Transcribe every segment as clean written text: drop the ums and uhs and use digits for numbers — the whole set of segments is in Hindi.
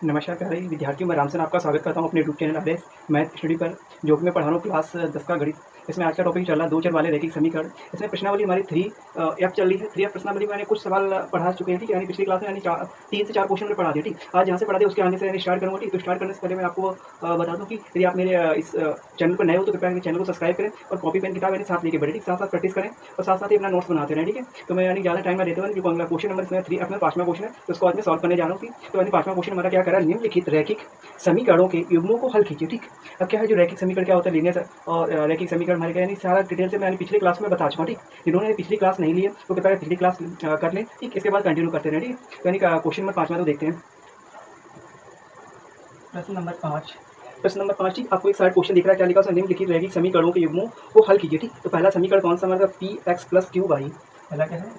नमस्कार प्यारे विद्यार्थियों, मैं रामसन आपका स्वागत करता हूं अपने YouTube channel RS math study पर, जो कि मैं पढ़ा रहा हूं क्लास 10 का गणित। इसमें आज का टॉपिक चल रहा है दो चर वाले रैखिक समीकरण। इसमें प्रश्नावली हमारी 3F चल रही है। 3F प्रश्नावली में मैंने कुछ सवाल पढ़ा चुके हैं, ठीक है। यानी पिछली क्लास में 3 से 4 क्वेश्चन में पढ़ा दिया, ठीक। आज जहाँ से पढ़ा दिया उसके आगे से यानी स्टार्ट करूँगा, ठीक। तो स्टार्ट करने से पहले मैं आपको बता दूँ कि यदि आप मेरे इस चैनल पर नए हो तो कृपया मेरे चैनल को सब्सक्राइब करें और कॉपी पेन किताब यानी साथ लेके बढ़े, ठीक। साथ साथ प्रैक्टिस करें और साथ साथ ही अपना नोट्स बनाते रहें, ठीक है। तो मैं यानी ज़्यादा टाइम में देता हूँ, क्योंकि अगला क्वेश्चन नंबर इसमें 3F में 5वां क्वेश्चन है, तो उसको आज मैं सॉल्व करने जा रहा हूँ, ठीक। तो यानी 5वां क्वेश्चन हमारा क्या कर रहा है, निम्नलिखित रैखिक समीकरणों के युग्मों को हल कीजिए, ठीक। अब क्या है, जो रैखिक समीकरण क्या होता है, लीनियर और रैखिक समीकरण हमारे क्या यानी सारा डिटेल से मैं पिछली क्लास में बता चुका हूँ, ठीक। जिन्होंने पिछली क्लास नहीं ली है तो कृपया पिछली क्लास कर लें, ठीक। इसके बाद कंटिन्यू करते रहें, ठीक। तो यानी क्वेश्चन नंबर 5 तो देखते हैं। प्रश्न नंबर 5, ठीक। आपको एक साइड क्वेश्चन दिख रहा है, क्या लिखा है, निम्नलिखित रैखिक समीकरणों के युग्मों को हल कीजिए, ठीक। तो पहला समीकरण कौन सा हमारा, P X plus Q Y. पहला क्या है,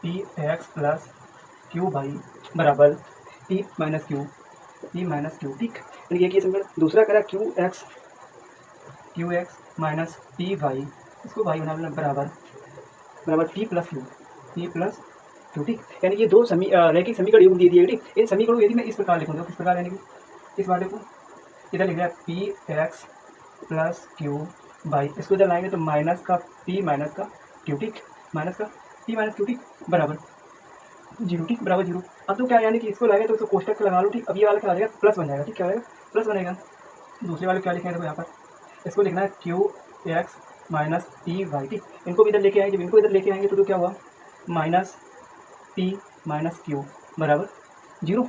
P X plus Q Y बराबर पी माइनस क्यू, ठीक। यानी ये समीकरण। दूसरा कह रहा है Q X minus P Y, इसको वाई बना लेना बराबर पी प्लस क्यू, ठीक। यानी ये दो रैखिक समीकरण युग्म दे दिए, ठीक। इन समीकरणों को यदि मैं इस प्रकार लिखूँ तो किस प्रकार, यानी कि इस वाले को इधर लिख रहा है P X plus Q by, इसको इधर लाएंगे तो माइनस का पी माइनस का क्यू, ठीक। माइनस का पी माइनस क्यू, ठीक, बराबर 0, ठीक, बराबर 0। अब तो क्या यानी कि इसको लाएंगे तो इसको कोष्टक लगा लो, ठीक। अब ये वाला क्या आ जाएगा, प्लस बन जाएगा, ठीक। क्या आएगा, प्लस बनेगा। दूसरे वाले क्या लिखेंगे, देखो यहाँ पर इसको लिखना है Q X minus P Y, ठीक। इनको भी इधर लेके आएंगे, जब इनको इधर लेके आएंगे तो क्या हुआ, माइनस पी माइनस क्यू बराबर 0।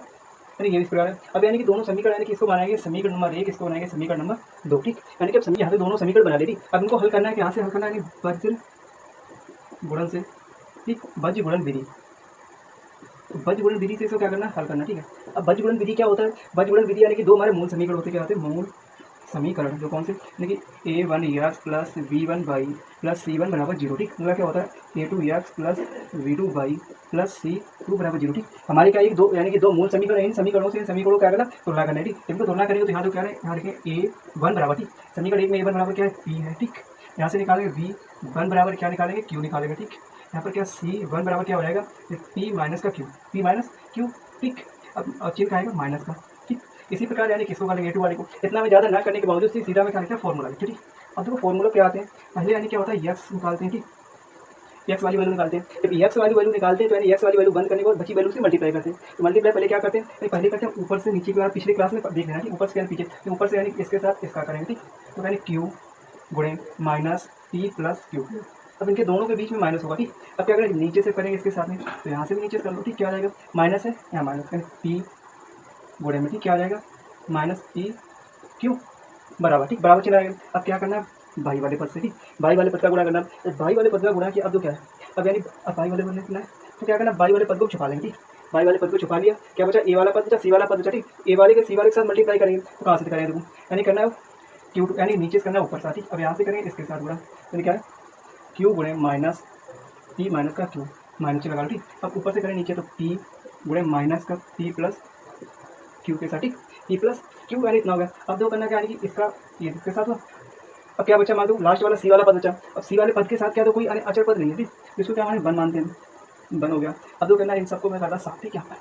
यानी ये इस प्रकार है। अब यानी कि दोनों समीकरण, यानी कि इसको बनाएंगे समीकरण नंबर 1, इसको बनाएंगे समीकरण नंबर 2, ठीक। यानी कि अब यहाँ से दोनों समीकरण बना ले, ठीक। अब इनको हल करना है कि यहाँ से हल करना है वज्र गुणन से, ठीक। वज्र गुणन विधि, वज्र गुणन विधि से इसको क्या करना है, हल करना, ठीक है। अब वज्र गुणन विधि क्या होता है, वज्र गुणन विधि यानी कि दो हमारे मूल समीकरण होते हैं, क्या होते हैं, मूल समीकरण, जो कौन से, यानी कि a1 x plus b1 Y plus c1 बराबर 0, ठीक। मतलब क्या होता है a2 x plus v2 Y plus c2 बराबर 0, ठीक। हमारे क्या एक दो, यानी कि दो मूल समीकरण, इन समीकरणों से इन समीकरणों को क्या करना, तुलना करना है, ठीक। इनको तुलना करेंगे तो यहाँ तो क्या है, यहाँ लिखें a1 बराबर, ठीक। समीकरण 1 में a1 बराबर क्या है, p है, ठीक। यहाँ से निकालेंगे v1 बराबर क्या निकालेंगे, q निकालेंगे, ठीक। यहाँ पर क्या c1 बराबर क्या हो जाएगा, p माइनस का q, ठीक। अब चिन्ह का आएगा माइनस का, ठीक। इसी प्रकार यानी किसको निकालेंगे, a2 वाले को। इतना में ज़्यादा ना करने के बावजूद सीधा में क्या लिखा है, फॉर्मूला लिखते, ठीक। अब देखो फॉर्मूला क्या आते हैं, पहले यानी क्या होता है, एक्स निकालते हैं, ठीक। एक्स वाली वैल्यू निकालते हैं। जब एक्स वाली वैल्यू निकालते हैं तो यानी एक्स वाली वैल्यू बंद करने के बाद बची वैल्यू से मल्टीप्लाई करते हैं। तो मल्टीप्लाई पहले क्या करते हैं, पहले करते हैं ऊपर से नीचे की बार, पिछली क्लास में देख लेना, ठीक। ऊपर से पीछे, तो ऊपर से यानी इसके साथ इसका करेंगे, ठीक। तो यानी क्यू गुणे माइनस पी प्लस क्यू। अब इनके दोनों के बीच में माइनस होगा, ठीक। अब क्या करेंगे, नीचे से करेंगे इसके साथ में, तो यहाँ से भी नीचे से कर लो, ठीक। क्या आ जाएगा, माइनस है, यहाँ माइनस करें पी गुणे में, ठीक। क्या आ जाएगा, माइनस पी क्यू बराबर, ठीक, बराबर चला आएगा। अब क्या करना है, बाई वाले पद से, ठीक। बाई वाले पद का गुणा करना है। तो बाई वाले पद का गुणा किया, अब तो क्या है, अब यानी अब बाई वाले पद में कितना है, तो क्या करना है, बाई वाले पद को छुपा लेंगे, ठीक। बाई वाले पद को छुपा लिया, क्या बचा, ए वाला पद बचा, सी वाला पद बचा, ठीक। ए वाले के सी वाले के साथ मल्टीप्लाई करेंगे, तो कहाँ से करेंगे, देखो यानी करना है क्यू, यानी नीचे से करना है ऊपर साथ, ठीक। अब यहाँ से करेंगे इसके साथ गुणा, यानी क्या है, क्यू गुणे माइनस पी माइनस का क्यू, माइनस लगा लो, ठीक। अब ऊपर से करें नीचे, तो पी गुणे माइनस का पी प्लस क्यू के साथ, ठीक। पी प्लस क्यू यानी इतना हो गया। अब दो करना क्या, यानी कि इसका ये इसके साथ हुआ। अब क्या बचा, मान लो लास्ट वाला सी वाला पद बचा। अब सी वाले पद के साथ क्या, तो कोई अचर पद नहीं है, ठीक। इसको क्या हमारे बन मानते हैं, बन हो गया। अब दो करना, इन सबको मैं करना साथ ही क्या है।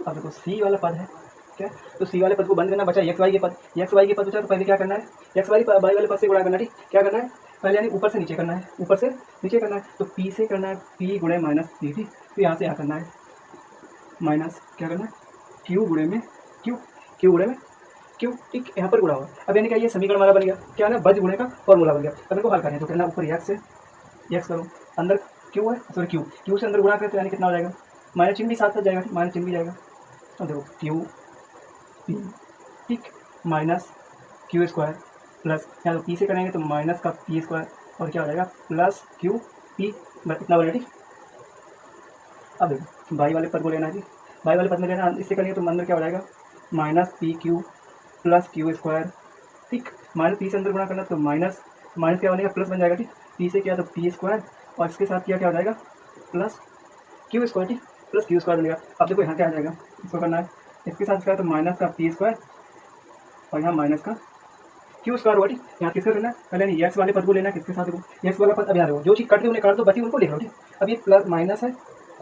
अब देखो सी वाला पद है क्या, तो सी वाले पद को बंद करना, बचा एक्स वाई के पद, एक्स वाई के पद बचा। तो पहले क्या करना है, एक्स वाई वाले पद से गुणा करना, ठीक। क्या करना है, पहले यानी ऊपर से नीचे करना है, ऊपर से नीचे करना है। तो पी से करना है पी गुणे माइनस पी, ठीक। तो यहाँ से यहाँ करना है माइनस, क्या करना है, क्यू गुणे में क्यू गुणे में क्यू, ठीक। यहाँ पर गुणा हुआ। अब यानी क्या, ये समीकरण हमारा बन गया, क्या ना, वज्र गुणे का फॉर्मूला बन गया। अब इनको हल करें तो करना, ऊपर एक्स से एक्स करो, अंदर क्यू है, सॉरी क्यू से अंदर गुणा करें तो यानी कितना हो जाएगा, माइनस चिन्ह भी साथ साथ जाएगा, ठीक। माइनस चिन्ह भी जाएगा, तो देखो क्यू पी, ठीक, माइनस क्यू स्क्वायर प्लस, यहाँ तो पी से करेंगे तो माइनस का पी स्क्वायर, और क्या हो जाएगा, प्लस क्यू पी, इतना बनेगा, ठीक। अब देखो बाई वाले पद को लेना है, ठीक। बाई वाले पद में लेना, इससे करेंगे तो अंदर क्या हो जाएगा, minus P Q plus Q square, ठीक। माइनस पी से अंदर गुणा करना, तो माइनस माइनस क्या बनेगा, प्लस बन जाएगा, ठीक। पी से किया तो पी स्क्वायर, और इसके साथ किया क्या हो जाएगा, प्लस क्यू स्क्वायर, ठीक। प्लस क्यू स्क्वायर बनेगा। अब देखो यहाँ क्या आ जाएगा, इसको करना है, इसके साथ इसका तो माइनस का पी स्क्वायर, और यहाँ माइनस का क्यू स्क्वायर हुआ, ठीक। यहाँ किसका करना है, पहले नहीं एक्स वाले पद को लेना, किसके साथ देखो एक्स वाला पद। अब यहाँ देखो जो चीज़ कट रही उन्हें काट दो, बची उनको लिख लो, ठीक। अब ये प्लस माइनस है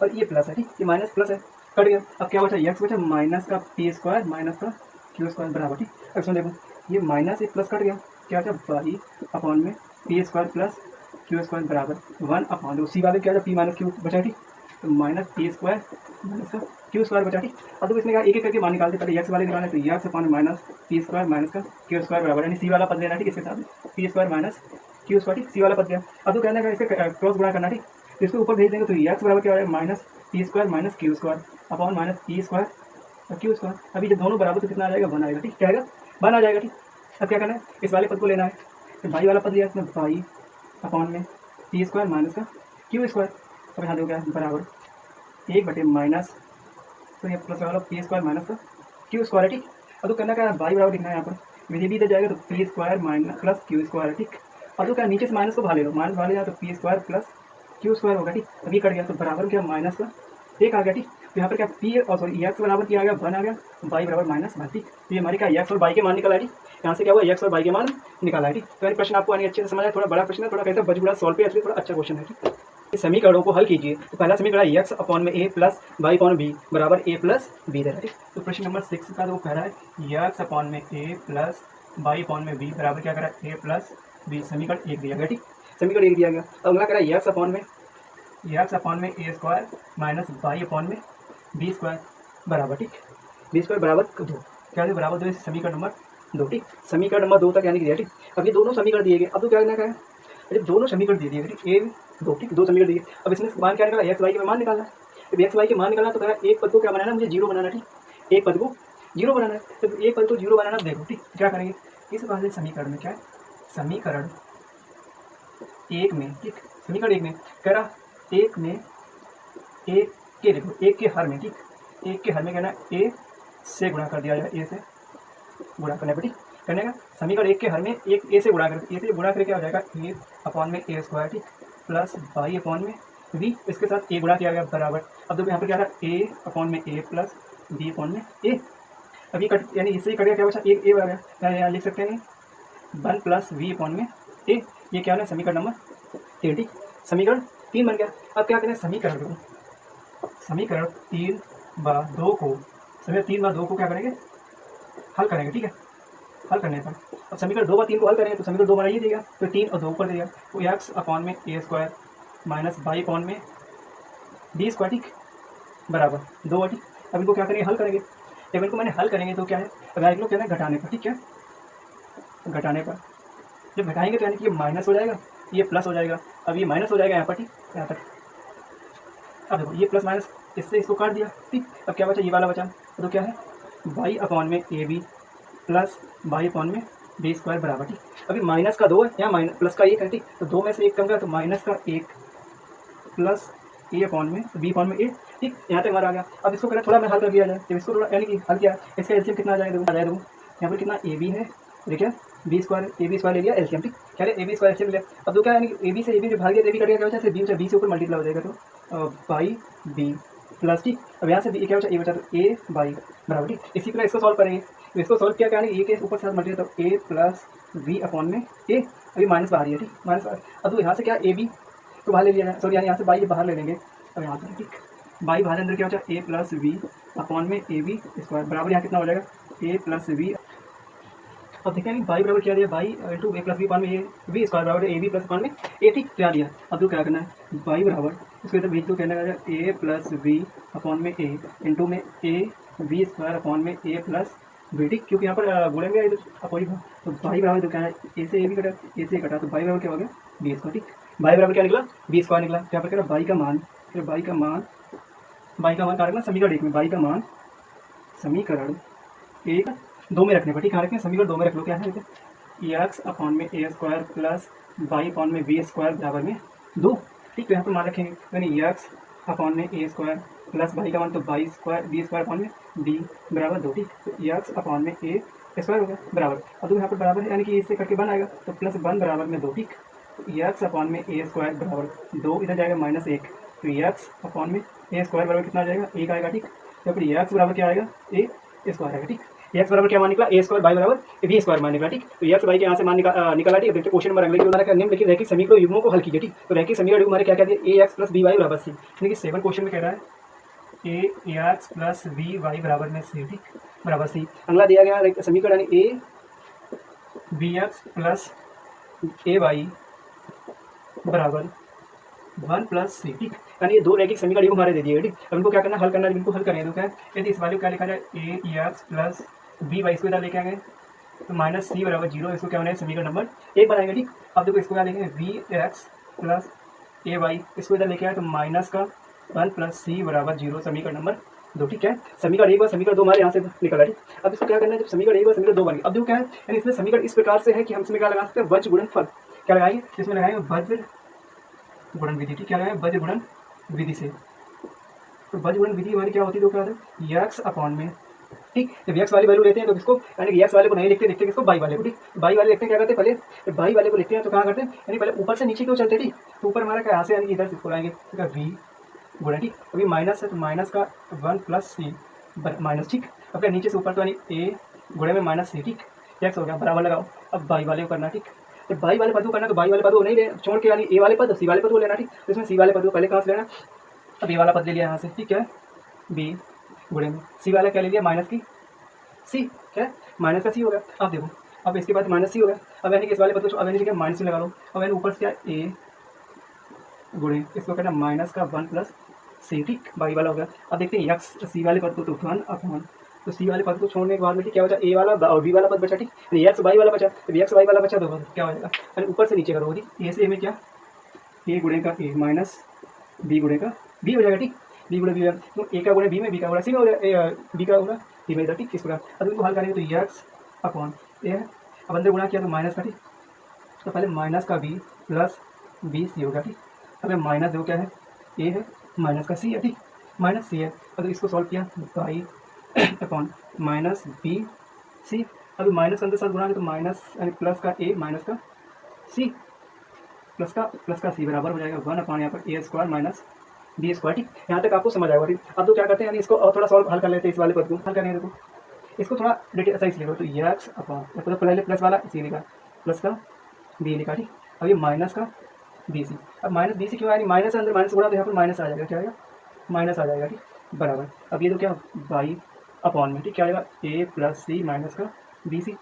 और ये प्लस है, ठीक। ये माइनस प्लस है, कट गया। अब क्या बचा, एक्स बचा माइनस का पी स्क्वायर माइनस का क्यू स्क्वायर बराबर, ठीक। अब इसमें देखो ये माइनस एक प्लस कट गया, क्या बचा बाई अपॉन में P square plus Q square बराबर 1 अपॉन सी वाले क्या पी माइनस क्यू बचा, ठीक। तो माइनस पी स्क्वायर माइनस का क्यू स्क्वायर बचा, ठीक। अब तो इसमें क्या एक एक करके मान निकालते, पहले एक्स वाले निकालना, तो x upon minus P square minus का क्यू स्क्वायर बराबर, यानी सी वाला पद लेना, ठीक। इसके साथ P square minus Q square, ठीक, सी वाला पद गया। अब तो कहना है इसके क्रॉस गुणा करना, ठीक। तो इसको ऊपर भेज देंगे तो एक्स बराबर क्या है minus P square minus Q square upon minus P square और क्यू स्क्वायर। अभी जब दोनों बराबर तो कितना आ जाएगा 1 आएगा, ठीक। क्या आएगा 1 आ जाएगा, ठीक। अब क्या करना है, इस वाले पद को लेना है, तो बाई वाला पद लिया इसमें बाई अपॉन में पी स्क्वायर माइनस का क्यू स्क्वायर। अब यहाँ दो क्या बराबर 1 बटे माइनस, तो ये प्लस वाला पी स्क्वायर माइनस का क्यू स्क्वायर है, ठीक। अब तो करना क्या है बाई बराबर लिखना है, यहाँ पर विधि भी इधर जाएगा तो P square minus plus Q square है, ठीक। अब तो क्या नीचे से माइनस को बाहर ले लो, माइनस बाहर ले जाए तो P square plus Q square होगा, ठीक। अभी कट गया तो बराबर क्या माइनस का 1 आ गया, ठीक। तो यहाँ पर क्या पी और सॉरी एक्स बराबर क्या आ गया 1 आ गया, बाई बराबर माइनस 1, ठीक। तो ये हमारे क्या एक्स और बाई के मान निकला है, ठीक। यहाँ से क्या हुआ एक्स और बाई के मान निकाला है, ठीक। तो प्रश्न आपको आने अच्छे से समझ आया, थोड़ा बड़ा प्रश्न है, थोड़ा कैसे बच बुड़ा सॉल्व पे इसलिए थोड़ा अच्छा क्वेश्चन है, ठीक। इस समीकरणों को हल कीजिए। तो पहला समीकरण एक्स अपॉन में ए प्लस वाई अपॉन बी बराबर ए प्लस बी दे रहा है, ठीक। तो प्रश्न नंबर 6 का वो कह रहा है एक्स अपॉन में ए प्लस वाई अपॉन में बी बराबर क्या करा ए प्लस बी, समीकरण 1 दिया गया, ठीक। समीकरण 1 दिया गया। अब अगला करा एक्स अपॉन में A square minus Y upon में बी स्क्वायर बराबर, ठीक। बी स्क्वायर बराबर 2, क्या है बराबर 2, समीकरण नंबर 2, ठीक। समीकरण नंबर 2 तक यानी कि दिया, ठीक। अब ये दोनों समीकरण दिए गए, अब तो क्या करना है, जब दोनों समीकरण दे दिए, ठीक, ए 2, ठीक, 2 समीकरण दिए। अब इसमें मान क्या निकाला एक्स वाई के मान निकालना है। जब एक्स वाई के मान निकालना तो कह रहा है एक पद को क्या बनाना है, मुझे 0 बनाना है, ठीक। एक पद को 0 बनाना है, तो एक पद को 0 बनाना देखो, ठीक। क्या करेंगे इस वाले समीकरण में, क्या है समीकरण 1 में, ठीक, समीकरण 1 में कह रहा 1 में एक के देखो एक के हर में, ठीक, एक के हर में कहना ए से गुणा कर दिया जाए, ए से गुणा करने पर, ठीक। करने का समीकरण 1 के हर में एक ए से गुणा कर, ए से गुणा करके क्या हो जाएगा ए अपॉन में ए स्क्वायर, ठीक, प्लस वाई अपॉन में बी, इसके साथ ए गुणा किया गया बराबर। अब देखो यहाँ पर क्या रहा ए अपॉन में ए प्लस बी अपॉन में ए। अभी कट यानी इससे ही कट गया, क्या बचा एक ए आ गया, यहाँ लिख सकते हैं 1 प्लस वी अपॉन में ए। ये क्या है समीकरण नंबर 3, ठीक। समीकरण 3 बन गया। अब क्या करें समीकरण 3/2 को, समीकरण 3/2 को क्या करेंगे हल करेंगे, ठीक है। हल करने पर अब समीकरण 2/3 को हल करेंगे तो समीकरण 2 बनाइए देगा, तो 3 और 2 ऊपर देगा, तो एक्स अपॉन में A square minus Y upon में बी स्क्वायर, ठीक, बराबर 2, ठीक। अब इनको क्या करेंगे हल करेंगे। जब इनको मैंने हल करेंगे तो क्या है अगर इनको कहना है घटाने पर, ठीक है, घटाने पर जब घटाएंगे तो यानी कि ये माइनस हो जाएगा, ये प्लस हो जाएगा। अब ये माइनस हो जाएगा यहाँ पर, ठीक, यहाँ तक। अब देखो ये प्लस माइनस इससे इसको काट दिया, ठीक। अब क्या बचा ये वाला बचा, तो क्या है वाई अपॉन में A B plus Y upon में बी स्क्वायर बराबर, ठीक। अभी माइनस का 2 है, यहाँ माइनस प्लस का 1 है, ठीक। तो 2 में से 1 कम गया तो माइनस का 1 प्लस ए अपॉन में बी अपॉन में ए, ठीक। यहाँ तक हमारा आ गया। अब इसको पहले थोड़ा मैं हल कर दिया जाए, तो इसको थोड़ा यानी कि हल किया, इसका एलसीएम कितना आ जाएगा देखो, यहाँ पर कितना ए बी है, देखिए B square A B square ले लिया एलसीएम, ठीक। क्या ए बी स्क्वायर एलसीएम लिया। अब तो क्या है ए बी से ए बी जो भाग गया ए बी कट गया, क्या बचा बी से ऊपर मल्टीप्लाई हो जाएगा, तो बाई बी प्लस, ठीक। अब यहाँ से बी क्या बचा ए बचा, तो ए बाई बराबर, ठीक। इसी तरह इसको सॉल्व करेंगे, तो इसको सॉल्व किया क्या ए के ऊपर साथ मल्टीप्लाई, तो ए प्लस बी अपॉन में ए, अभी माइनस बाहर है, ठीक, माइनस बाहर। अब तो यहाँ से क्या ए बी तो बाहर ले लिया जाए, सॉरी यानी यहाँ से बाई बाहर ले लेंगे। अब यहाँ पर ठीक बाई बाहर अंदर क्या बचा ए प्लस बी अपॉन में ए बी स्क्वायर बराबर यहाँ कितना हो जाएगा ए प्लस बी। अब देखते हैं बाई बराबर क्या दिया, Y into A plus B upon में ए बी स्क्वायर बराबर ए बी प्लस अपॉन में ए, ठीक क्या दिया। अब तो क्या करना है बाई बराबर इसको इधर भेज दो, कहना है ए प्लस बी अपॉन में ए इंटू में ए बी स्क्वायर अपॉन में ए प्लस बी, ठीक, क्योंकि यहाँ पर गुणेंगे इधर अपोजिट में, तो बाई बराबर तो क्या है ए से ए भी कटा ए से कटा, तो बाई बराबर क्या हो गया बी स्क्वायर, ठीक। बाई बराबर क्या निकला बी स्क्वायर निकला। यहाँ पर क्या बाई का मान, फिर बाई का मान कहाँ रखना समीकरण 1 में, बाई का मान समीकरण 1-2 में रखने पर, ठीक, कहाँ रखें समीकरण 2 में रख लो। क्या है एक्स अपॉन में A square plus by upon में बी स्क्वायर बराबर में 2, ठीक। तो यहाँ पर मान रखेंगे यानी एक्स अपॉन में ए स्क्वायर प्लस बाई का मान तो Y square B square upon में बी बराबर 2, ठीक। तो एक्स अपॉन में ए स्क्वायर हो गया बराबर। अब तो यहाँ पर बराबर है यानी कि इससे करके 1 आएगा, तो प्लस 1 बराबर में 2, ठीक। तो एक्स अपॉन में ए स्क्वायर बराबर 2, इधर जाएगा -1, तो एक्स अपॉन में ए स्क्वायर बराबर कितना आ जाएगा 1 आएगा, ठीक। तो फिर एक्स बराबर क्या आएगा ए स्क्वायर आएगा, ठीक। एक्स बराबर क्या मान निकला ए स्क्वायर बाई बराबर बी स्क्वायर मान निकला, ठीक। तो एक्स बाई के यहाँ से मान निकाला, ठीक। देखिए क्वेश्चन नंबर अगले की क्या निम्नलिखित रैखिक समीकरण युग्मों को हल कीजिए, ठीक। तो रैखिक समीकरण युग्म हमारे क्या दिया ए एक्स प्लस बी वाई बराबर सी, देखिए 7 क्वेश्चन में कह रहा है ए एक्स प्लस बी वाई बराबर में सी, ठीक, बराबर सी। अगला दिया गया समीकरण A B X plus A Y बराबर 1 प्लस सी, ठीक। यानी ये दो रैखिक समीकरण हमारे दे दिए, ठीक। अब इनको क्या करना, हल करना है। इनको हल करें तो क्या है, यदि इस वाले को क्या लिखा जाए ए एक्स प्लस बी वाई, इसको इधर लेके आएंगे तो माइनस सी बराबर 0, इसको क्या बनाएंगे समीकरण नंबर 1 बनाएंगे, ठीक। अब देखो इसको क्या लिखेंगे V X plus A Y, इसको इधर लेके आए तो माइनस का 1 प्लस सी बराबर 0, समीकरण नंबर 2, ठीक है। समीकरण 1 और समीकरण 2 हमारे यहाँ से निकला, ठीक। अब इसको क्या करना है, जब समीकरण 1 और समीकरण 2 बन गए, अब देखो क्या है, यानी इसमें समीकरण इस प्रकार से है कि हम इसमें क्या लगा सकते हैं, वज्र गुणनफल क्या लगाएंगे, इसमें लगाएंगे वज्र गुणन विधि, ठीक। क्या लगाएंगे वज्र गुणन विधि से। तो वज्र गुणन विधि हमारी क्या होती है, तो क्या होता है यक्स अपॉन में, ठीक। जब यक्स वाली वैल्यू लेते हैं तो किसको, यानी कि यक्स वाले को नहीं लिखते, लिखते किसको, बाई वाले को, ठीक। बाई वाले लिखते हैं, क्या करते हैं पहले बाई वाले को लिखते हैं तो कहाँ करते हैं, यानी पहले ऊपर से नीचे क्यों चलते हैं, ठीक। तो ऊपर हमारा क्या यहाँ से, यानी इधर से इसको लाएंगे तो क्या वी गुणन, ठीक। अभी माइनस है तो माइनस का 1 प्लस सी माइनस, ठीक। अब क्या नीचे से ऊपर तो यानी ए गुणे में माइनस सी, ठीक। यक्स हो गया, बराबर लगाओ। अब बाई वाले को करना, ठीक। जब बाई वाले पद को करना तो बाई वाले पद को नहीं ले छोड़ के, यानी ए वाले पद सी वाले पद को लेना, ठीक। तो इसमें सी वाले पद को पहले कहाँ से लेना, अब ए वाला पद ले लिया यहाँ से, ठीक है, बी गुणे में सी वाला क्या ले लिया, माइनस की सी, क्या माइनस का सी हो गया। अब देखो, अब इसके बाद माइनस सी हो गया। अब यानी कि इस वाले पद को अब यानी कि माइनस में लगा लो। अब यानी ऊपर से क्या ए गुणे इसको कहना माइनस का 1 प्लस सी, ठीक, बाई वाला हो गया। अब देखते हैं यक्स सी वाले पद को तो 1 अपॉन, तो सी वाले पद को छोड़ने के बाद में क्या बचा, ए वाला और बी वाला पद बचा, ठीक। यक्स बाई वाला बचा, तो यक्स बाई वाला बचा तो क्या हो जाएगा, यानी ऊपर से नीचे करो, ए से ए में क्या ए गुणे का ए माइनस बी गुणे का बी हो जाएगा, ठीक। बी गुणे बी, तो ए का गुणे बी में, बी का गुणा सी में हो जाएगा, बी का गुणा सी में, ठीक। इस प्रकार अब इनको हल करेंगे तो यक्स अपॉन ए है, अब अंदर गुणा किया तो माइनस का, ठीक। तो पहले माइनस का बी प्लस बी सी होगा, ठीक। अब माइनस देखो क्या है, ए है माइनस का सी है, ठीक, माइनस सी है। अगर इसको सॉल्व किया Y upon minus B C, अभी माइनस का अंदर साथ गुणा तो माइनस यानी प्लस का ए माइनस का सी प्लस का सी बराबर हो जाएगा 1 अपॉन यहाँ पर ए स्क्वायर माइनस बी स्क्वायर, ठीक। यहाँ तक आपको समझ आएगा, ठीक। अब तो क्या करते हैं, यानी इसको और थोड़ा सॉल्व हल कर लेते हैं, इस वाले पद को हल करेंगे, देखो इसको थोड़ा डिटेल सही से लिखो, तो यक्स अपॉन तो पहले प्लस वाला सी लिखा, प्लस का बी लिखा, ठीक। अब ये माइनस का बी सी, अब माइनस बी सी क्यों, यानी माइनस अंदर माइनस गुणा तो यहाँ पर माइनस आ जाएगा, क्या आएगा माइनस आ जाएगा, ठीक, बराबर। अब ये तो क्या बाई अपॉन में, ठीक, क्या आएगा ए प्लस सी माइनस का बी सी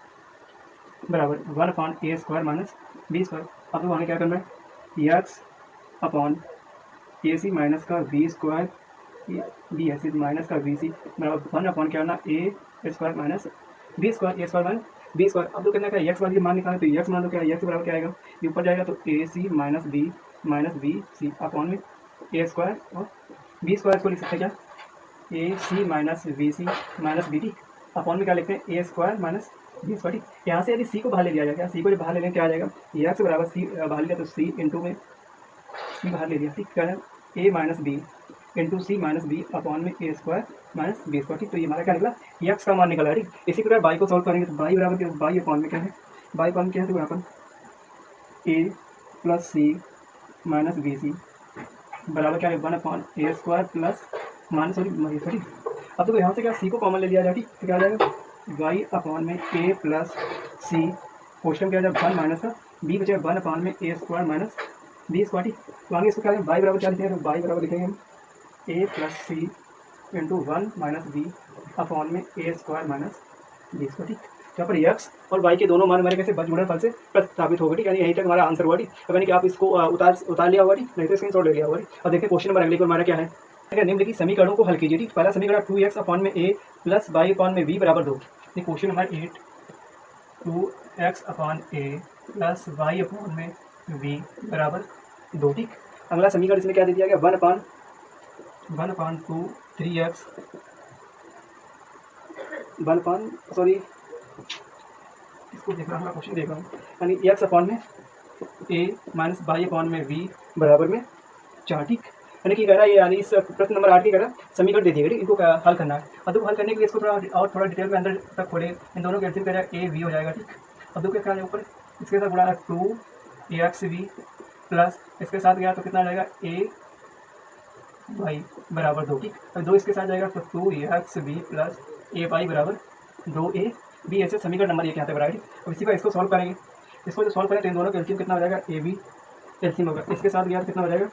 बराबर 1 upon A square minus B square. अब तो हमें क्या करना है, X upon A C minus का B square B S C minus का बी सी बराबर 1 अपॉन क्या करना A square minus B square, A square minus B square. अब तो कहना क्या यक्स वाली मान निकालना, तो यक्स मान लो क्या यक्स बराबर क्या आएगा, ये ऊपर जाएगा तो A C minus B C upon में ए स्क्वायर और बी स्क्वायर को लिख सकते हैं क्या A C minus B C minus B, ठीक, अपॉन में क्या लिखते हैं A square minus B square, ठीक। यहाँ से यदि सी को बाहर ले लिया जाएगा, सी को जब बाहर ले लें क्या आ जाएगा, यक्स बराबर सी बाहर लिया तो सी इंटू में सी बाहर ले लिया, ठीक, क्या है ए माइनस बी इंटू सी माइनस बी अपॉन में A square minus B square, ठीक। तो ये हमारा क्या निकला, यक्स का मान निकला, ठीक। इसी प्रकार बाई को सॉल्व करेंगे तो बाई बराबर क्या, बाई अपॉन में क्या है, बाई अपॉन क्या है, तो यहाँ पर ए plus C minus B C बराबर क्या है 1 upon A square plus minus sorry. अब तो यहाँ से क्या सी को कॉमन ले लिया जाए, ठीक, तो क्या आ जाएगा वाई अपॉन में ए प्लस सी क्वेश्चन क्या आ जाएगा 1 माइनस का बी बचेगा 1 अपॉन में A square minus B square, ठीक। तो आगे इसको क्या बाई बराबर क्या लिखेंगे, तो बाई बराबर लिखेंगे हम ए प्लस सी इंटू 1 माइनस बी अपॉन में A square minus B square, ठीक। यहाँ पर यक्स और वाई के दोनों मान हमारे कैसे वज्र गुणनफल से प्रतिस्थापित होगा, ठीक। यानी यहीं तक हमारा आंसर हुआ, ठीक। अब यानी कि आप इसको उतार लिया हुआ, ठीक, नहीं तो स्क्रीनशॉट ले लिया हुआ, ठीक। अब देखिए क्वेश्चन नंबर अगले को हमारा क्या है, निम्नलिखित समीकरणों को हल कीजिए, ठीक। पहला समीकरण 2x अपॉन में a प्लस वाई अपॉन में v बराबर 2, question number 8 2x upon a plus Y upon में v बराबर 2, ठीक। अगला समीकरण इसमें क्या दे दिया गया 1 अपॉन 2 3x 1 अपॉन सॉरी इसको देख रहा हूँ, क्वेश्चन देख रहा हूँ, यानी x अपॉन में a माइनस वाई अपॉन में v बराबर में 4, ठीक। यानी कि कह रहा है ये, यानी इस प्रश्न नंबर 8 की कह रहा है समीकरण दे दिए, ठीक, इनको हल करना है। अब देखो हल करने के लिए इसको थोड़ा डिटेल में अंदर तक खोले, इन दोनों के एलसीएम कह रहा है ए वी हो जाएगा, ठीक। अब देखो क्या है ऊपर इसके साथ गुणा है 2 एक्स वी प्लस इसके साथ गया तो कितना आ जाएगा ए वाई बराबर 2, ठीक। अब 2 इसके साथ जाएगा तो 2 X V plus A Y बराबर 2 ए बी, ऐसे समीकरण नंबर 1 यहाँ पे बना है, ठीक। अब इसी का इसको सॉल्व करेंगे, इसको जो सॉल्व करें तो इन दोनों का एलसीएम कितना हो जाएगा ए बी एलसीएम होगा, इसके साथ गया तो कितना हो जाएगा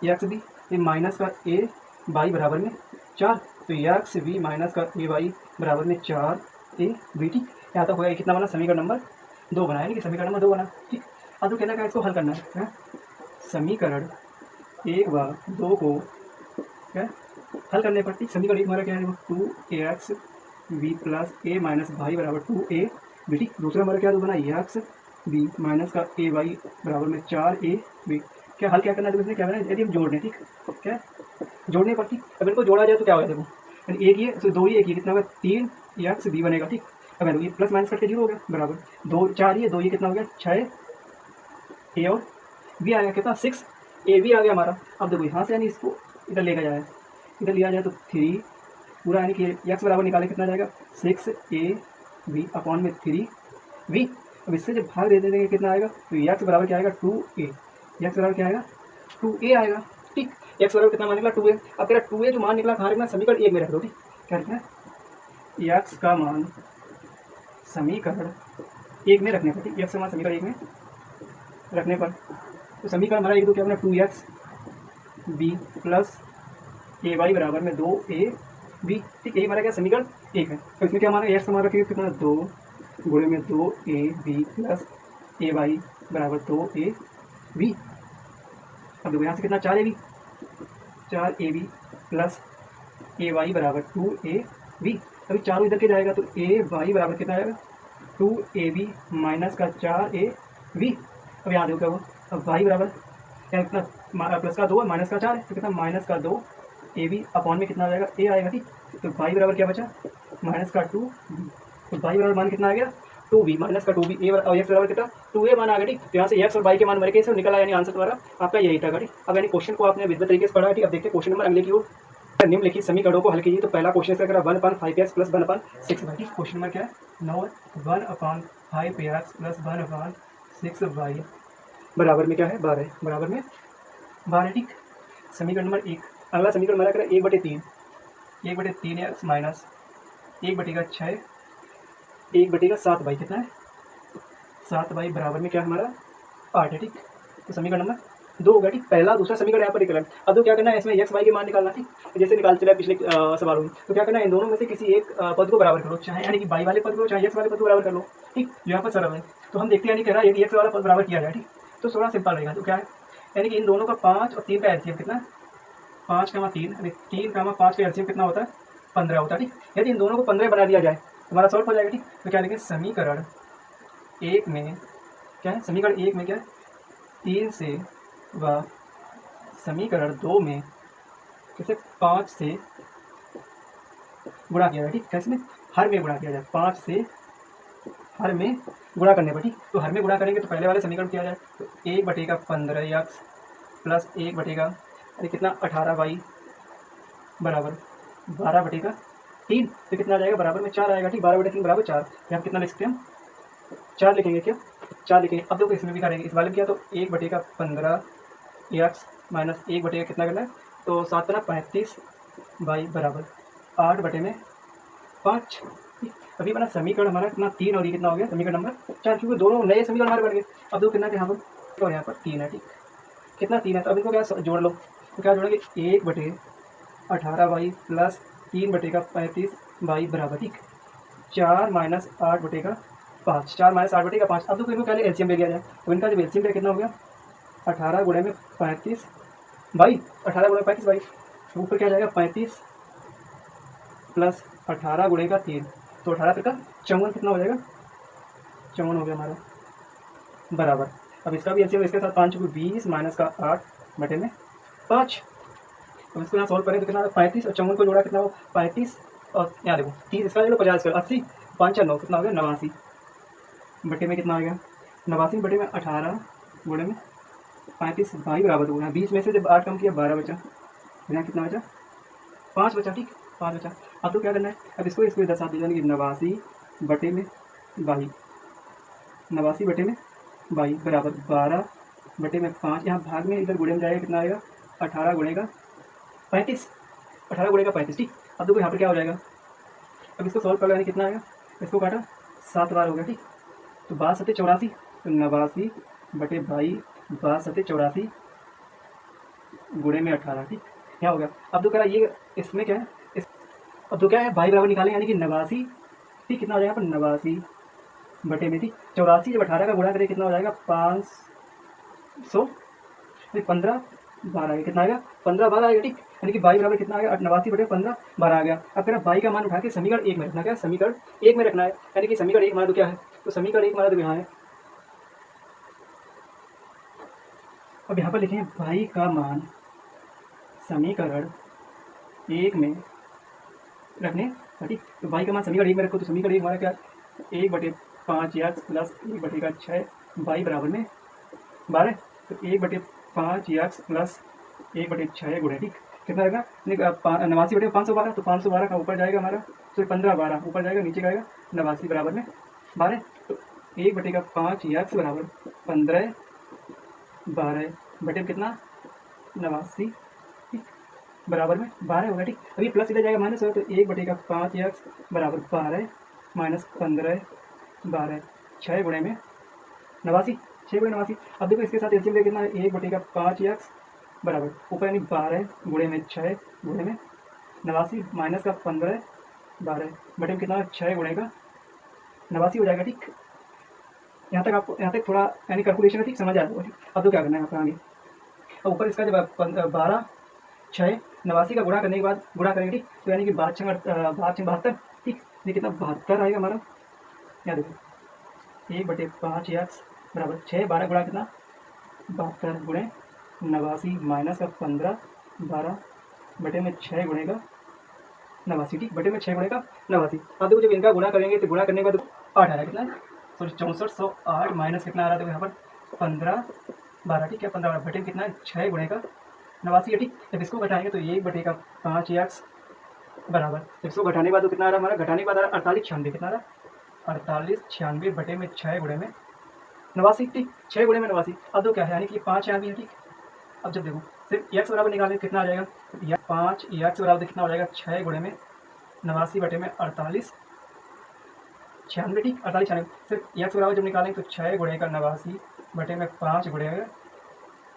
एक्स बी, ये माइनस का ए वाई बराबर में 4, तो एक्स वी माइनस का ए वाई बराबर में 4 ए वी। ठीक, यहाँ तक हो गया। कितना बना? समीकरण नंबर 2 बना, यानी कि समीकरण नंबर 2 बना। ठीक, अब तो कहना है इसको हल करना है। समीकरण 1 व 2 को क्या हल करने पर, ठीक, समीकरण 1 हमारा क्या है? 2ax v प्लस ए माइनस वाई बराबर 2a बी। ठीक, दूसरा हमारा क्या बना? एक्स बी माइनस का ए वाई बराबर में 4a बी। क्या हल क्या करना है? इसमें क्या करना है? यदि हम जोड़ दें, ठीक, क्या जोड़ने पर, ठीक, अब इनको जोड़ा जाए तो क्या होगा? देखो, यानी एक ही है, दो ही एक ही, कितना होगा? 3 एक्स बी बनेगा। ठीक, अब ये प्लस माइनस करके 0 हो गया, बराबर 2 4 ही है, 2 ये कितना हो गया? 6 ए और बी आएगा, कितना? 6 ए बी आ गया हमारा। अब देखो यहाँ से यानी इसको इधर लेकर जाए, इधर लिया जाए तो 3 पूरा, यानी कि एक्स बराबर निकाले कितना जाएगा? 6 ए बी अपॉन में 3 वी। अब इससे जब भाग दे देंगे कितना आएगा? तो एक्स बराबर क्या आएगा? 2 ए। एक्स बराबर क्या आएगा? 2 ए आएगा। ठीक, एक्स बराबर कितना मान निकला? 2 ए। अब तेरा 2 ए जो मान निकला कहाँ रखना? समीकरण 1 में रख दो। ठीक, क्या रखना है? एक्स का मान समीकरण 1 में रखने पर, ठीक, एक्स का मान समीकरण 1 में रखने पर, तो समीकरण हमारा 1 2 क्या बना? 2x B plus A Y बराबर में 2 ए बी। ठीक, यही हमारा क्या? समीकरण 1 है। तो इसमें क्या हमारा एक्स हमारा कितना? 2 गुणे में 2 A B plus A Y बराबर 2 ए बी। अब देखो यहाँ से कितना? 4 A B, 4 A B plus A Y बराबर 2 ए बी। अभी चारों इधर के जाएगा तो ए वाई बराबर कितना आएगा? 2 ए बी माइनस का 4 ए बी। अब यहाँ देखो क्या हुआ? अब वाई बराबर क्या? कितना? प्लस का 2 है, माइनस का 4 है, तो कितना? माइनस का 2 ए बी अपॉन में कितना आ जाएगा? ए आएगा। ठीक, तो वाई बराबर क्या बचा? माइनस का 2 बी। तो वाई बराबर मान कितना आ गया? 2 बी माइनस का 2 बी। ए और एक्स बराबर कितना? 2 ए मान आ गया। ठीक, तो यहाँ से एक्स और वाई के मान मर के सब निकला, यानी आंसर तुम्हारा आपका यही था। ठीक, अब यानी क्वेश्चन को आपने विधिवत तरीके से पढ़ा। ठीक, अब देखते हैं क्वेश्चन नंबर अगले की ओर। निम्नलिखित समीकरणों को हल कीजिए। तो पहला क्वेश्चन इसका 1/5x प्लस 1/6y। ठीक, क्वेश्चन नंबर क्या है? 9 1/5x प्लस 1/6y बराबर में क्या है? 12, बराबर में 12। ठीक, समीकरण नंबर 1। अगला समीकरण हमारा करें 1/3, 1/3x माइनस 1/6 1/7y। कितना है? 7y बराबर में क्या हमारा? 8 है। ठीक, तो समीकरण नंबर 2 होगा। ठीक, पहला दूसरा समीकरण यहाँ पर निकला। अब तो क्या करना है? इसमें एक्स वाई के मान निकालना। ठीक, जैसे निकाल चला पिछले सवालों में, तो क्या करना है? इन दोनों में से किसी एक पद को बराबर करो, चाहे यानी कि वाई वाले पद को, चाहे एक्स वाले पद को बराबर कर लो। ठीक, जो यहाँ पर सरल है, तो हम देखते हैं यानी कह रहा है एक्स वाला पद बराबर किया जाए। ठीक, तो थोड़ा सिंपल रहेगा। तो क्या है? यानी कि इन दोनों का 5 और 3 का एलसीएम कितना? 5 का 3, 3 का 5 का एलसीएम कितना होता है? 15 होता है। ठीक, यदि इन दोनों को 15 बना दिया जाए तो हमारा सॉल्व हो जाएगा। ठीक, तो क्या लिखें? समीकरण 1 में क्या है? समीकरण 1 में क्या है? 3 से व समीकरण 2 में कैसे? 5 से गुणा किया जाए। ठीक, कैसे में? हर में गुणा किया जाए। 5 से हर में गुणा करने पर। ठीक, तो हर में गुणा करेंगे तो पहले वाले समीकरण किया जाए, तो 1/15x प्लस 1/, अरे कितना? 18y बराबर 12/3। तो कितना आ जाएगा? बराबर में 4 आएगा। ठीक, 12/3 बराबर 4। यहाँ कितना लिख सकते हैं हम? 4 लिखेंगे। क्या? 4 लिखेंगे। अब देखो इसमें भी करेंगे, इस वाले में किया तो 1/15x माइनस 1/, कितना करना है? तो 7 ना 35 बाई बराबर 8/5। अभी बना समीकरण हमारा कितना? 3 और ये कितना हो गया? समीकरण नंबर 4, क्योंकि दोनों नए समीकरण हमारे बन गए। अब देखो कितना यहाँ पर, तो यहाँ पर 3 है। ठीक, कितना? 3 है। तो अब इनको क्या जोड़ लो, तो क्या जोड़ेंगे? 1/18y प्लस 3/35 बाई बराबर, ठीक, 4 माइनस 8/5, 4 माइनस 8/5। अब देखो इनको क्या एलसीएम ले लिया जाए, तो इनका जब एलसीएम कितना हो गया? 18 गुणे में 35 बाई 18 गुणे 35 बाई, ऊपर क्या जाएगा? 35 प्लस 18 गुणे का 3, तो 18 का 54 कितना हो जाएगा? 54 हो गया हमारा बराबर। अब इसका भी एलसीएम इसके साथ 5 को 20 माइनस का 8/5। अब इसको यहाँ सॉल्व करें तो कितना? 35 और 54 को जोड़ा कितना हो? 35 और यहाँ देखो 30, इसका ले लो 50 कर 80, 5 9 कितना हो गया? 89 बटे में कितना आ गया? 89 बटे में 18 गुणे में 35 भाई बराबर हो गया। 20 में से जब 8 कम किया 12 बचा, यहाँ कितना बचा? 5 बचा। ठीक, 5 बचा। अब तो क्या करना है? अब इसको इधर साथ दे जाएंगे, 89 बटे में 22, 89 बटे में 22 बराबर 12 बटे में 5, यहाँ भाग में इधर गुणे में जाएगा, कितना आएगा? 18 गुणे का 35, 18 गुणे का 35। ठीक, अब देखो यहाँ पर क्या हो जाएगा? अब इसको सॉल्व कर लेंगे, कितना आएगा? इसको काटा 7 बार हो गया। ठीक, तो 12 7 84, तो 89 बटे 22 12 7 84 गुणे में 18। ठीक, यहाँ हो गया। अब तो कह रहा है ये इसमें क्या है, अब तो क्या है बाई बराबर निकालें, यानी कि 89, ठीक कितना हो जाएगा पर 89 बटे में, ठीक 84 जब 18 का गुणा करें कितना हो जाएगा 500, 15 12 कितना आएगा 15 12 आएगा, ठीक यानी कि बाई बराबर कितना आ गया 89 बटे 15 12 आ गया। अब कह बाई का मान उठा के समीकरण 1 में रखना, क्या समीकरण 1 में रखना है, यानी कि समीकरण 1 माना तो क्या है, तो समीकरण 1 माना तो यहाँ है। अब यहाँ पर लिखें बाई का मान समीकरण 1 में रखने, ठीक तो बाई का मान समीकरण 1 में रखो, तो समीकरण 1 हमारा क्या 1/5x प्लस 1/6 बाई बराबर में 12, तो 1/5x प्लस 1/6 गुणे, ठीक कितना रहेगा 89 बटे 512, तो 512 का ऊपर जाएगा हमारा, तो 15 12 ऊपर जाएगा नीचे जाएगा 89 बराबर में 12, तो 1/5x बराबर 15 12 बटे कितना 89, ठीक बराबर में 12 होगा, ठीक अभी प्लस इधर जाएगा माइनस होगा, तो 1/5x बराबर 12 माइनस 15 12 6 गुणे में 89, 6 गुणे 89। अब देखो इसके साथ एलसीएम कितना है 1/5x बराबर ऊपर यानी 12 गुणे में 6 गुणे में 89 माइनस का 15 12 बटे में कितना 6 गुणे का 89 हो जाएगा, ठीक यहाँ तक आपको यहाँ तक थोड़ा यानी कैलकुलेशन है, ठीक समझ आ जाएगा, ठीक अब तो क्या करना है आपका आगे, अब ऊपर इसका जब 12 6 89 का गुणा करने के बाद गुणा करेंगे, ठीक तो यानी कि 12×72, ठीक ये कितना 72 आएगा हमारा, यहाँ देखो 1/5x बराबर 6 12 गुणा कितना 72 गुणे 89 माइनस का 15 12 बटे में 6 गुणे का 89, ठीक बटे में 6 गुणे का 89। अब देखो जब इनका गुणा करेंगे तो गुणा करने के बाद 8 आ रहा है, कितना है सॉरी 6408 माइनस कितना आ रहा है, देखो यहाँ पर 15 12, ठीक है 15 12 बटे में कितना है 6 गुणे का 89 है, ठीक जब इसको घटाएंगे तो 1/5x बराबर, जब इसको घटाने के बाद तो कितना आ रहा है हमारा, घटाने के बाद आ रहा है 48 96, कितना आ रहा है 48 96 बटे में 6 गुणे में 89, ठीक 6 गुणे में 89। अब तो क्या है यानी कि 5 यहाँ भी है, ठीक अब जब देखो सिर्फ x बराबर निकालें कितना आ जाएगा, 5x बराबर कितना हो जाएगा 6 गुणे में 89 बटे में 48 96, ठीक 48 96, सिर्फ x बराबर जब निकालेंगे तो 6 गुणे का 89 बटे में 5 गुणे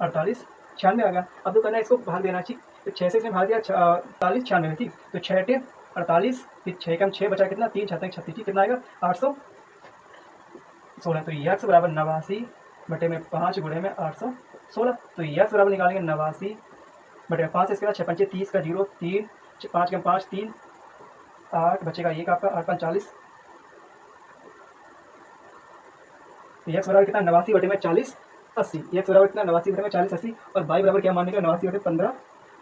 48 96 आ गया। अब तो करना है इसको भाग देना, ठीक तो 6 से इसमें भाग दिया 48 96 में, ठीक तो 6 टे 48, फिर 6 का 6 बचा कितना 3 6 36, ठीक कितना आएगा 816, तो x बराबर 89 बटे में 5 गुणे में 816, तो x बराबर निकालेंगे 89 बटे में 5 इसके बाद 6 पंचे 30 का 0 3 5 का 5 3 8 बचेगा 1 आपका 8 5 40, तो x बराबर कितना 89 बटे में 40 80, x बराबर कितना 89 बटे में 40 80, और y बराबर क्या मान निकला 89 बटे 15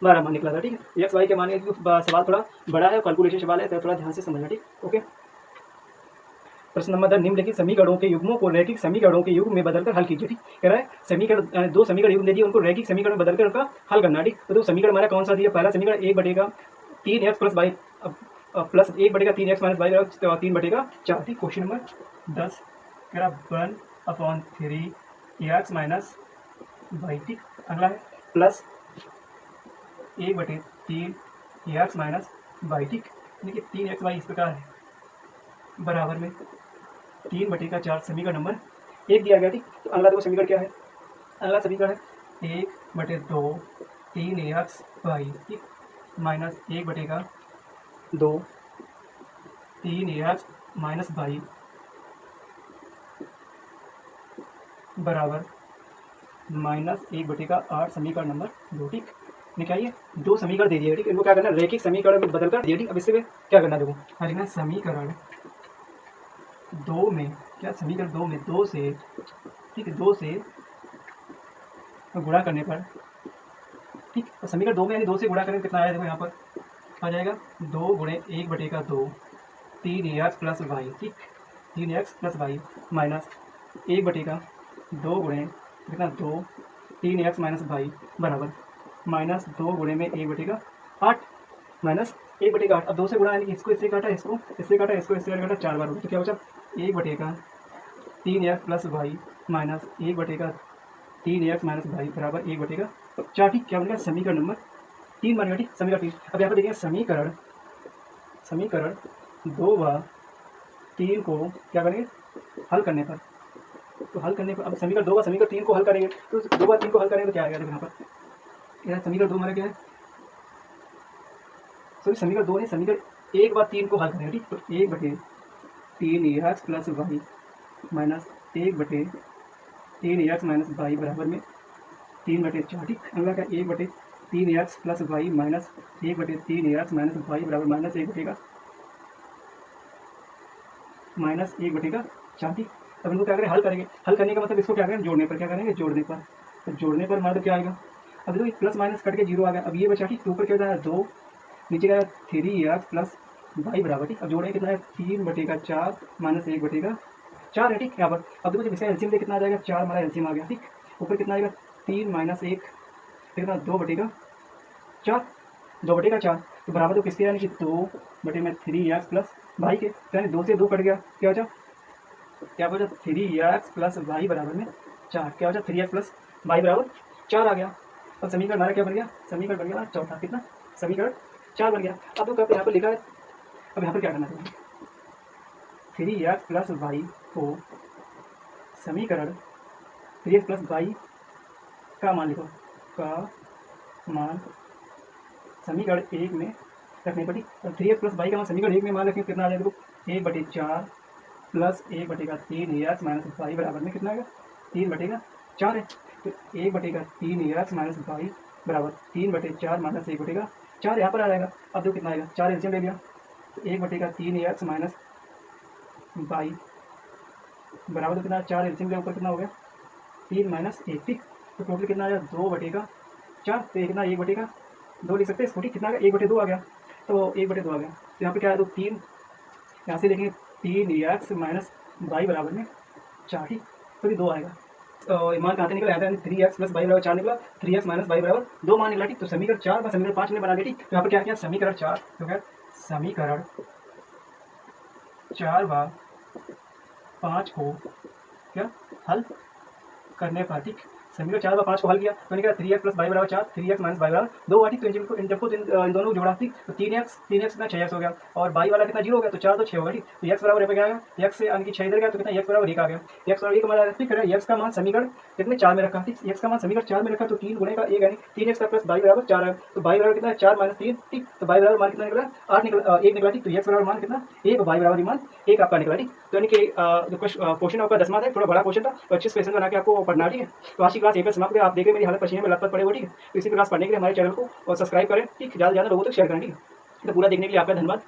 12 मान निकला था, ठीक है x y के मान सवाल थोड़ा बड़ा है, कैलकुलेशन सवाल है तो थोड़ा ध्यान से समझना, ठीक ओके। प्रश्न नंबर 10 निम्नलिखित समीकरणों के युग्मों को रैखिक समीकरणों के युग्म में बदलकर हल कीजिए, ठीक कह रहा है समीकरण 2 समीकरण युग्म दे दिए उनको रैखिक समीकरण में बदलकर उनका हल करना, ठीक तो समीकरण हमारा कौन सा दिया, पहला समीकरण 1/3x plus y plus 1/3x minus y 3/4, ठीक क्वेश्चन नंबर 10 कह रहा 1/3x माइनस y, ठीक अगला है प्लस 1/3x माइनस y, ठीक यानी कि 3xy इस प्रकार है बराबर में 3/4 समीकरण नंबर 1 दिया गया, ठीक तो अगला देखो समीकरण क्या है, अगला समीकरण है 1/2 3xy, ठीक माइनस 1/2 3x माइनस y बराबर माइनस 1/8 समीकरण नंबर 2, ठीक निकालिए 2 समीकरण दे दिए, ठीक इनको क्या करना है रैखिक समीकरण में बदलकर दिए, ठीक अब इससे क्या करना देखो लिखना समीकरण 2 में क्या समीकरण 2 में 2 से, ठीक है 2 से गुणा करने पर, ठीक तो समीकरण 2 में यानी 2 से गुणा करें कितना आया देखो यहाँ पर आ जाएगा 2 गुणे 1/2 3x प्लस वाई, ठीक 3x प्लस वाई माइनस 1/2 गुणे कितना 2 3x माइनस वाई बराबर माइनस 2 गुणे में 1/8 माइनस 1/8, अब 2 से गुणा यानी इसको इससे काटा इसको इससे काटा इसको इससे काटा 4 बार, तो क्या बचा 1/3x plus Y minus 1/3x minus Y बराबर 1/4, ठीक क्या बनेगा समीकरण नंबर 3 बनेगा, ठीक समीकरण 3। अब यहाँ पर देखिए समीकरण 2 व 3 को क्या करेंगे हल करने पर, तो हल करने पर अब समीकरण 2 व समीकरण 3 को हल करेंगे, तो 2 व 3 को हल करेंगे तो क्या आएगा देखो यहाँ पर समीकरण 2 हमारा क्या है सॉरी समीकरण 2 नहीं, समीकरण 1/3 को हल करें, ठीक। तो 1/3 plus Y minus 1/3 minus Y बराबर में 3/4, ठीक। अगला क्या, 1/3 plus Y minus 1/3 minus Y बराबर -1/4, ठीक। अब इनको क्या करें, हल करेंगे। हल करने का मतलब इसको क्या करें, जोड़ने पर क्या करेंगे, जोड़ने पर। तो जोड़ने पर हमारा क्या आएगा, अब देखो प्लस माइनस कट के 0 आ गया। अब ये बचा, ठीक। तो ऊपर क्या होता है 2, नीचे क्या है 3x प्लस वाई बराबर, ठीक। अब जोड़ेंगे कितना है 3/4 माइनस 1/4 है, ठीक। यहाँ पर अब देखो जब इसका एलसीएम दे कितना आ जाएगा, 4 हमारा एलसीएम आ गया, ठीक। ऊपर कितना आएगा 3 माइनस 1 कितना 2/4, 2/4। तो बराबर तो किसके, यानी कि 2/3x प्लस वाई के, यानी 2 से 2 कट गया, क्या बचा 3x प्लस वाई बराबर में 4, क्या बचा 3x प्लस वाई बराबर 4 आ गया। अब समीकरण हमारा क्या बन गया, समीकरण बन गया चौथा, कितना, समीकरण 4 बन गया। अब तो यहाँ पर लिखा है, अब यहाँ पर क्या करना चाहिए, 3x प्लस वाई को समीकरण 3x प्लस वाई का मान लिखो, का मान समीकरण 1 में रखने पर, ठीक। और 3x प्लस वाई का मान समीकरण 1 में मान रखें, कितना आ जाएगा, देखो 1/4 प्लस 1/3 माइनस वाई बराबर में कितना आएगा 3/4 है। तो 1/3 माइनस वाई बराबर 3/4 माइनस 1/4 यहाँ पर आ जाएगा। अब देखो कितना आएगा, 4 एलसीएम ले लिया, तो 1/3 माइनस वाई बराबर तो कितना, 4 एलसीएम के ऊपर कितना हो गया 3 माइनस 1, ठीक। तो टोटल कितना आ गया 2/4, तो कितना 1/2 लिख सकते हैं इसको, ठीक। कितना आ गया 1/2 आ गया, तो 1/2 आ गया। तो यहाँ पे क्या है, तो 3 यहाँ से देखेंगे 3x माइनस वाई बराबर में 4, ठीक। तो ये 2 आएगा। तो मान कहाँ से निकला, यहाँ 3x प्लस वाई बराबर 4 निकला, 3x माइनस वाई बराबर 2 मान निकला, ठीक। तो समीकरण 4 का समीकरण 5 ने बना दिया, ठीक। तो यहाँ पर क्या किया, समीकरण 4, तो क्या समीकरण 4 व 5 को क्या हल करने पर, ठीक। समीकरण 4 व 5 को हल किया तो निकला 3x प्लस वाई बराबर 4, 3x माइनस वाई बराबर 2 हुआ, ठीक। तो इन दोनों को जोड़ा, ठीक। तो 3x कितना 6x हो गया, और वाई वाला कितना 0 हो गया, तो 4 तो 6 होगा, ठीक। तो x बराबर क्या आएगा, x से यानी कि 6 इधर गया, तो कितना x बराबर 1 आ गया। x बराबर 1 हमारा, ठीक है। x का मान समीकरण कितने 4 में रखा, ठीक। x का मान समीकरण 4 में रखा, तो 3 गुणे का 1 यानी 3x का प्लस वाई बराबर 4 है। तो वाई बराबर कितना है 4 माइनस 3, ठीक। तो वाई बराबर मान कितना निकला 8 निकला, 1 निकला, ठीक। तो x बराबर मान कितना 1, वाई बराबर मान 1 आपका निकला, ठीक। तो यानी कि जो क्वेश्चन आपका 10वां था, थोड़ा बड़ा क्वेश्चन था, तो अच्छे से क्वेश्चन बना के आपको पढ़ना, ठीक है। तो आज की क्लास यहीं पर समाप्त है। आप देखें मेरी हालत पसीने में लथपथ पड़े हो, ठीक है। तो इसी क्लास पढ़ने के लिए हमारे चैनल को और सब्सक्राइब करें, ठीक। ज़्यादा से ज़्यादा लोगों तक शेयर करें, ठीक है। तो पूरा देखने के लिए आपका धन्यवाद।